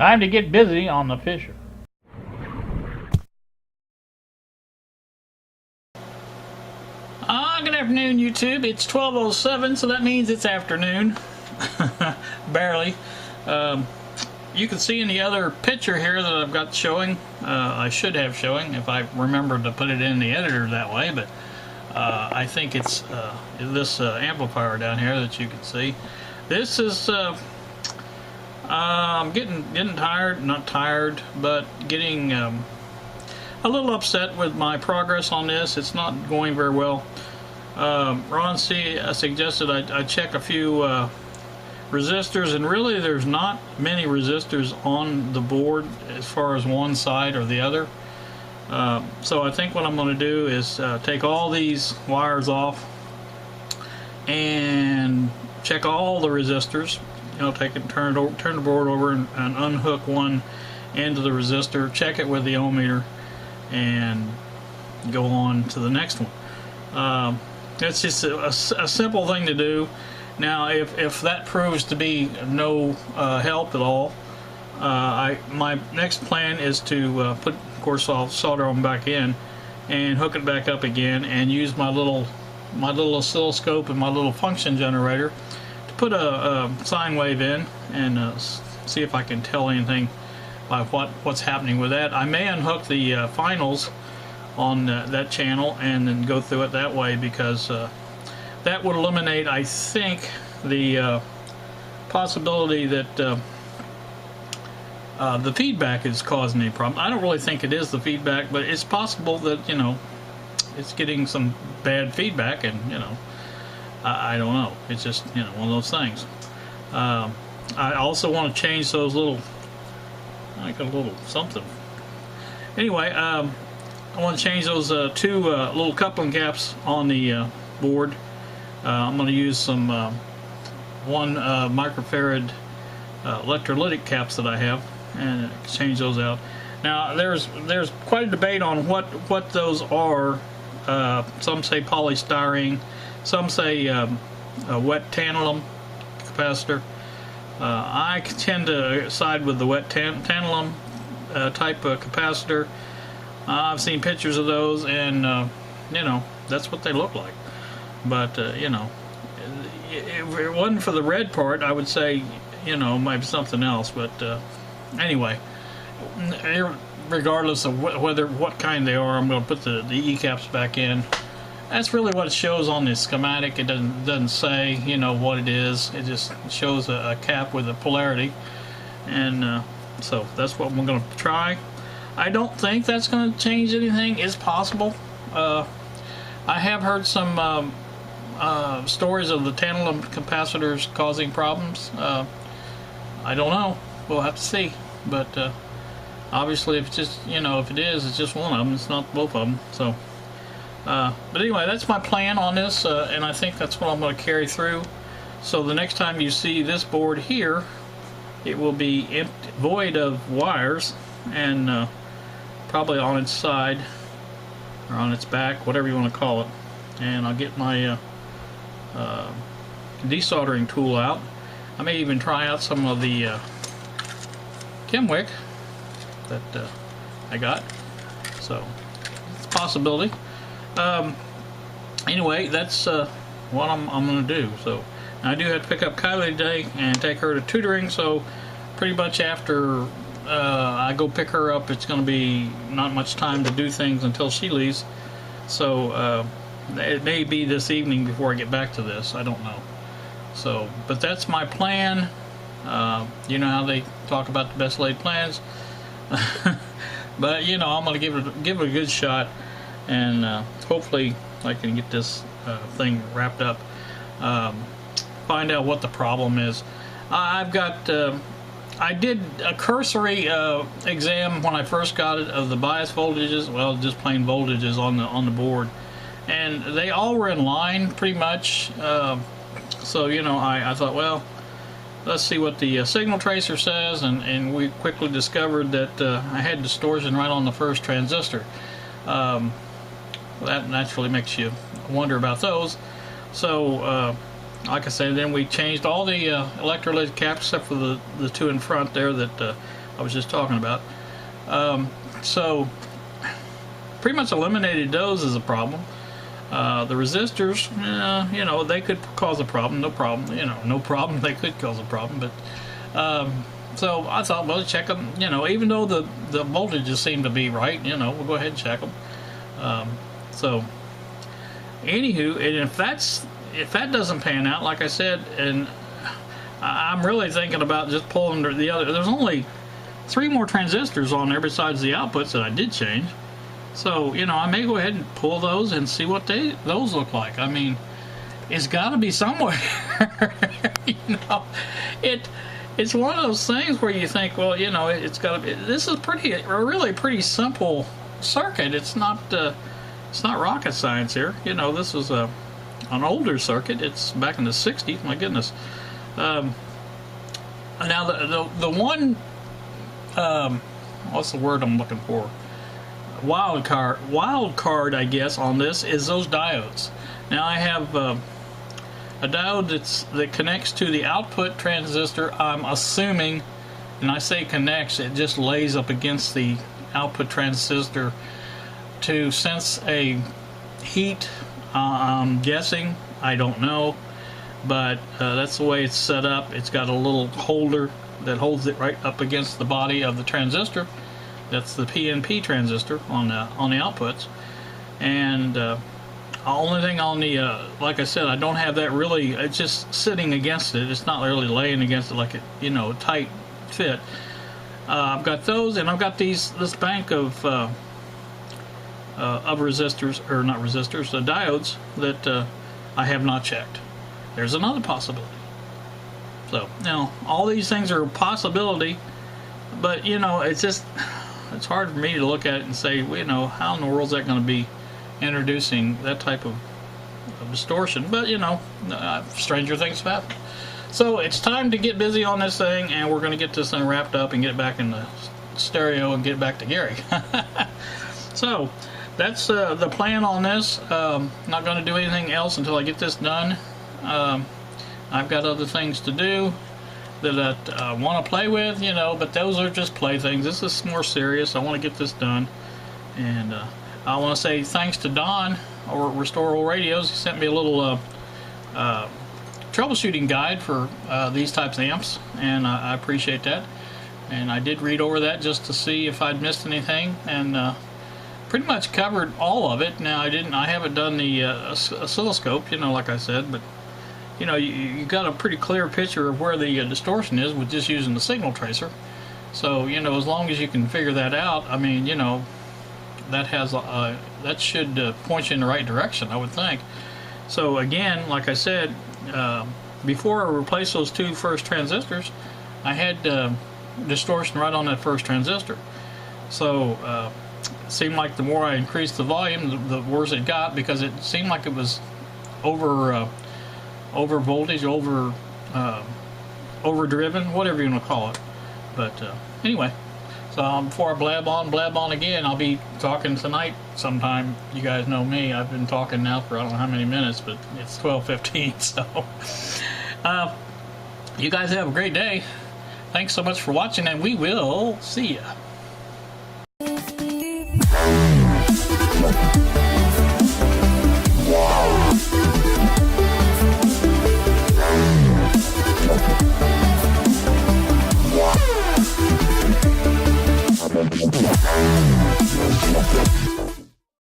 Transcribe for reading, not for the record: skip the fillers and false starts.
Time to get busy on the Fisher. Good afternoon, YouTube. It's 12:07, so that means it's afternoon. Barely. You can see in the other picture here that I've got showing, I should have showing if I remembered to put it in the editor that way, but I think it's this amplifier down here that you can see. This is I'm getting tired, not tired, but getting a little upset with my progress on this. It's not going very well. Ron C. suggested I check a few resistors, and really there's not many resistors on the board as far as one side or the other. So I think what I'm going to do is take all these wires off and check all the resistors. You know, turn the board over and unhook one end of the resistor, check it with the ohm meter, and go on to the next one. It's just a simple thing to do. Now, if that proves to be no help at all, my next plan is to of course, I'll solder them back in and hook it back up again, and use my little oscilloscope and my little function generator to put a sine wave in and see if I can tell anything by what's happening with that. I may unhook the finals on that channel and then go through it that way, because that would eliminate, I think, the possibility that the feedback is causing any problem. I don't really think it is the feedback, but it's possible that, you know, it's getting some bad feedback, and, you know, I don't know. It's just, you know, one of those things. I also want to change those little, like a little something. Anyway, I want to change those two little coupling caps on the board. I'm going to use some 1 microfarad electrolytic caps that I have, and change those out. Now there's quite a debate on what those are. Some say polystyrene, some say a wet tantalum capacitor. I tend to side with the wet tantalum type of capacitor. I've seen pictures of those, and you know, that's what they look like. But you know, if it wasn't for the red part, I would say, you know, maybe something else. But anyway, regardless of what kind they are, I'm going to put the E-caps back in. That's really what it shows on the schematic. It doesn't say, you know, what it is. It just shows a cap with a polarity, and so that's what we're going to try. I don't think that's going to change anything. It's possible. I have heard some stories of the tantalum capacitors causing problems. I don't know. We'll have to see. But obviously, if it's just, you know, if it is, it's just one of them. It's not both of them. So, but anyway, that's my plan on this, and I think that's what I'm going to carry through. So the next time you see this board here, it will be empty, void of wires, and probably on its side or on its back, whatever you want to call it. And I'll get my desoldering tool out. I may even try out some of the Chemwick that I got, so it's a possibility. Anyway, that's what I'm going to do. So I do have to pick up Kylie today and take her to tutoring, so pretty much after I go pick her up, it's going to be not much time to do things until she leaves. So it may be this evening before I get back to this. I don't know. So, but that's my plan. You know how they talk about the best laid plans. But you know, I'm going to give it a good shot, and hopefully I can get this thing wrapped up. Find out what the problem is. I've got. I did a cursory exam when I first got it of the bias voltages, well, just plain voltages on the board, and they all were in line pretty much. So you know, I thought, well, let's see what the signal tracer says, and we quickly discovered that I had distortion right on the first transistor. That naturally makes you wonder about those. So like I said, then we changed all the electrolytic caps except for the two in front there that I was just talking about. So pretty much eliminated those as a problem. The resistors, you know, they could cause a problem. No problem, you know, no problem. They could cause a problem, but so I thought, well, check them. You know, even though the voltages seem to be right, you know, we'll go ahead and check them. So, anywho, and if that doesn't pan out, like I said, and I'm really thinking about just pulling the other. There's only 3 more transistors on there besides the outputs that I did change. So, you know, I may go ahead and pull those and see what those look like. I mean, it's got to be somewhere. You know, it's one of those things where you think, well, you know, it's got to be. This is really pretty simple circuit. It's not rocket science here. You know, this is an older circuit. It's back in the 60s. My goodness. Now the one, what's the word I'm looking for? Wild card, I guess, on this is those diodes. Now I have a diode that connects to the output transistor. I'm assuming, and I say connects, it just lays up against the output transistor to sense a heat. I'm guessing, I don't know, but that's the way it's set up. It's got a little holder that holds it right up against the body of the transistor. That's the PNP transistor on the outputs, and the only thing on the like I said, I don't have that really. It's just sitting against it. It's not really laying against it like a, you know, tight fit. I've got those, and I've got this bank of resistors, or not resistors, the diodes that I have not checked. There's another possibility. So now all these things are a possibility, but you know, it's hard for me to look at it and say, well, you know, how in the world is that going to be introducing that type of distortion? But, you know, stranger things have happened. So it's time to get busy on this thing, and we're going to get this thing wrapped up and get it back in the stereo and get it back to Gary. So that's the plan on this. Not going to do anything else until I get this done. I've got other things to do that I want to play with, you know, but those are just playthings. This is more serious. I want to get this done, and I want to say thanks to Don over at Restore Old Radios. He sent me a little troubleshooting guide for these types of amps, and I appreciate that. And I did read over that just to see if I'd missed anything, and pretty much covered all of it. Now I haven't done the oscilloscope, you know, like I said, but you know, you got a pretty clear picture of where the distortion is with just using the signal tracer. So, you know, as long as you can figure that out, I mean, you know, that should point you in the right direction, I would think. So again, like I said, before I replaced those 2 first transistors, I had distortion right on that first transistor. So it seemed like the more I increased the volume, the worse it got, because it seemed like it was over voltage, overdriven, whatever you want to call it. But anyway, so before I blab on again, I'll be talking tonight sometime. You guys know me. I've been talking now for I don't know how many minutes, but it's 12:15. So you guys have a great day. Thanks so much for watching, and we will see ya. Yeah.